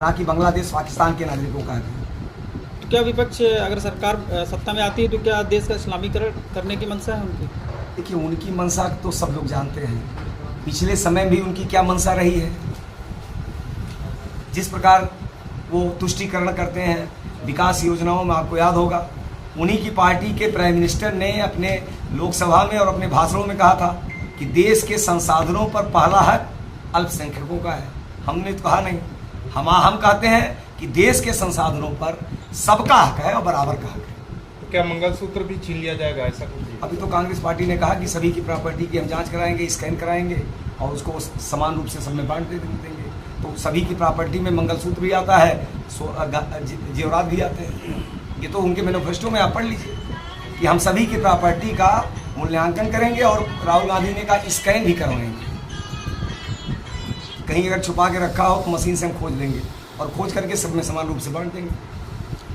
ना कि बांग्लादेश पाकिस्तान के नागरिकों का है। तो क्या विपक्ष अगर सरकार सत्ता में आती है तो क्या देश का इस्लामीकरण करने की मंशा है उनकी? देखिए, उनकी मंशा तो सब लोग जानते हैं। पिछले समय भी उनकी क्या मंशा रही है। जिस प्रकार वो तुष्टीकरण करते हैं विकास योजनाओं में, आपको याद होगा उन्हीं की पार्टी के प्राइम मिनिस्टर ने अपने लोकसभा में और अपने भाषणों में कहा था कि देश के संसाधनों पर पहला हक अल्पसंख्यकों का है। हमने तो कहा नहीं, हम कहते हैं कि देश के संसाधनों पर सबका हक है और बराबर का हक है। तो क्या मंगलसूत्र भी छीन लिया जाएगा, ऐसा कुछ? अभी तो कांग्रेस पार्टी ने कहा कि सभी की प्रॉपर्टी की हम जांच कराएंगे, स्कैन कराएंगे और उसको समान रूप से सब में बांट देंगे। तो सभी की प्रॉपर्टी में मंगलसूत्र भी आता है, जेवरात भी आते हैं। ये तो उनके मैनिफेस्टो में आप पढ़ लीजिए कि हम सभी की प्रॉपर्टी का मूल्यांकन करेंगे और राहुल गांधी ने कहा स्कैन भी करवाएंगे। कहीं अगर छुपा के रखा हो तो मशीन से हम खोज लेंगे और खोज करके सब में समान रूप से बांट देंगे।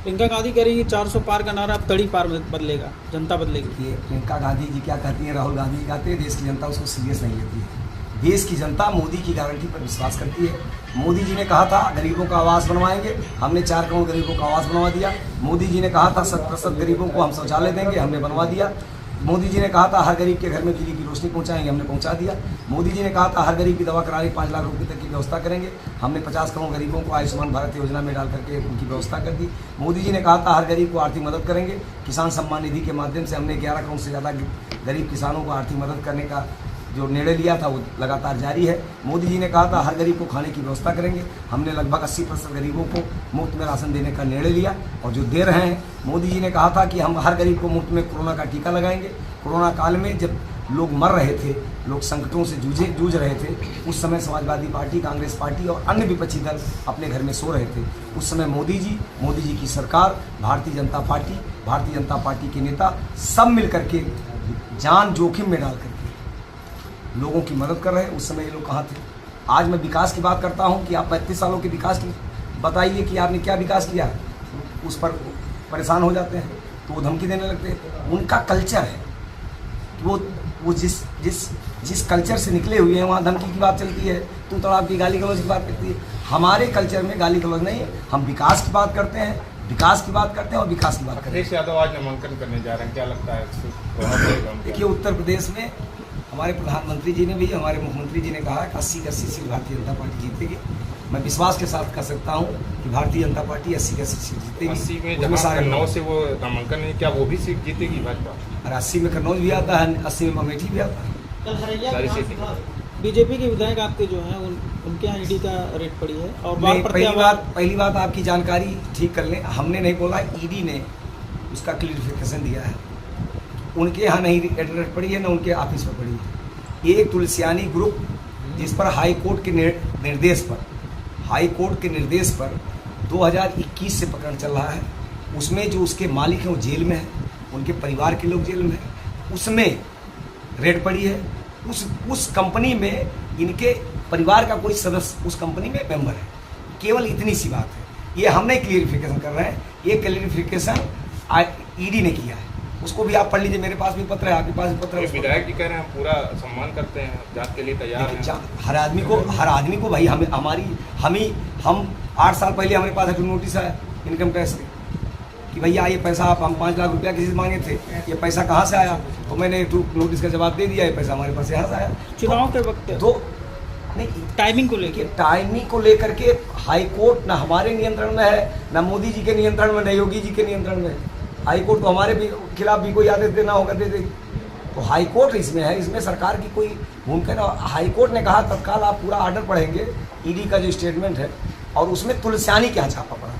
प्रियंका गांधी कह रही है 400 पार का नारा अब तड़ी पार में बदलेगा, जनता बदलेगी। ये प्रियंका गांधी जी क्या कहती हैं, राहुल गांधी कहते हैं देश की जनता उसको सीरियस नहीं लेती है। देश की जनता मोदी की गारंटी पर विश्वास करती है। मोदी जी ने कहा था गरीबों का आवास बनवाएंगे, हमने 4 करोड़ गरीबों का आवास बनवा दिया। मोदी जी ने कहा था 100% गरीबों को हम शौचालय देंगे, हमने बनवा दिया। मोदी जी ने कहा था हर गरीब के घर में बिजली की रोशनी पहुंचाएंगे, हमने पहुंचा दिया। मोदी जी ने कहा था हर गरीब की दवा कराने 5 लाख रुपए तक की व्यवस्था करेंगे, हमने 50 करोड़ गरीबों को आयुष्मान भारत योजना में डाल करके उनकी व्यवस्था कर दी। मोदी जी ने कहा था हर गरीब को आर्थिक मदद करेंगे, किसान सम्मान निधि के माध्यम से हमने 11 करोड़ से ज़्यादा गरीब किसानों को आर्थिक मदद करने का जो निर्णय लिया था वो लगातार जारी है। मोदी जी ने कहा था हर गरीब को खाने की व्यवस्था करेंगे, हमने लगभग 80% गरीबों को मुफ्त में राशन देने का निर्णय लिया और जो दे रहे हैं। मोदी जी ने कहा था कि हम हर गरीब को मुफ्त में कोरोना का टीका लगाएंगे। कोरोना काल में जब लोग मर रहे थे, लोग संकटों से जूझ रहे थे, उस समय समाजवादी पार्टी, कांग्रेस पार्टी और अन्य विपक्षी दल अपने घर में सो रहे थे। उस समय मोदी जी की सरकार, भारतीय जनता पार्टी के नेता सब मिल करके जान जोखिम में डाल करके लोगों की मदद कर रहे हैं। उस समय ये लोग कहाँ थे? आज मैं विकास की बात करता हूँ कि आप 35 सालों के विकास की बताइए कि आपने क्या विकास किया, उस पर परेशान हो जाते हैं तो वो धमकी देने लगते हैं। उनका कल्चर है कि वो जिस कल्चर से निकले हुए हैं वहाँ धमकी की बात चलती है, तू तड़ाप की गाली गलौज की बात करती है। हमारे कल्चर में गाली गलौज नहीं है, हम विकास की बात करते हैं, विकास की बात करते हैं और विकास की बात करते हैं। अखिलेश यादव आज नामांकन करने जा रहे हैं, क्या लगता है? देखिए, उत्तर प्रदेश में हमारे प्रधानमंत्री जी ने भी, हमारे मुख्यमंत्री जी ने कहा कि 80 की 80 सीट भारतीय जनता पार्टी जीतेगी। मैं विश्वास के साथ कह सकता हूं कि भारतीय जनता पार्टी 80 की 80 सीट जीतेगी। 80 में जहां कन्नौज से वो नामांकन नहीं, क्या वो भी सीट जीतेगी भाजपा? और 80 में कन्नौज भी आता है, 80 में अमेठी भी आता है। सारी सीटें बीजेपी के विधायक आपके जो हैं उनके यहाँ ईडी का रेट पड़ी है और पहली बात आपकी जानकारी ठीक कर लें, हमने नहीं बोला, ईडी ने उसका क्लियरिफिकेशन दिया है। उनके यहाँ नहीं रेट पड़ी है, न उनके ऑफिस पर पड़ी है। ये एक तुलसियानी ग्रुप जिस पर हाई कोर्ट के निर्देश पर 2021 से प्रकरण चल रहा है, उसमें जो उसके मालिक हैं वो जेल में है, उनके परिवार के लोग जेल में हैं, उसमें रेड पड़ी है। उस कंपनी में इनके परिवार का कोई सदस्य उस कंपनी में मेंबर है। केवल इतनी सी बात है, ये हम नहीं क्लियरिफिकेशन कर रहे हैं, ये क्लियरिफिकेशन ईडी ने किया है। उसको भी आप पढ़ लीजिए, मेरे पास भी पत्र है, आपके पास भी पत्र है। विधायक जी कह रहे हैं हम पूरा सम्मान करते हैं, जांच के लिए तैयार हैं। हर आदमी को भाई हम 8 साल पहले हमारे पास नोटिस आया इनकम टैक्स कि भैया ये पैसा हम 5 लाख रुपया किसी से मांगे थे, ये पैसा कहाँ से आया? तो मैंने नोटिस का जवाब दे दिया, ये पैसा हमारे पास यहाँ से आया। चुनाव के वक्त तो नहीं, टाइमिंग को लेकर के हाई कोर्ट ना हमारे नियंत्रण में है, ना मोदी जी के नियंत्रण में, ना योगी जी के नियंत्रण में। हाई कोर्ट तो हमारे भी खिलाफ भी कोई आदेश देना होगा दे देगी। तो हाई कोर्ट इसमें है, इसमें सरकार की कोई भूमिका ना। हाई कोर्ट ने कहा तत्काल आप पूरा ऑर्डर पढ़ेंगे ईडी का जो स्टेटमेंट है और उसमें तुलसियानी क्या छापा पड़ा।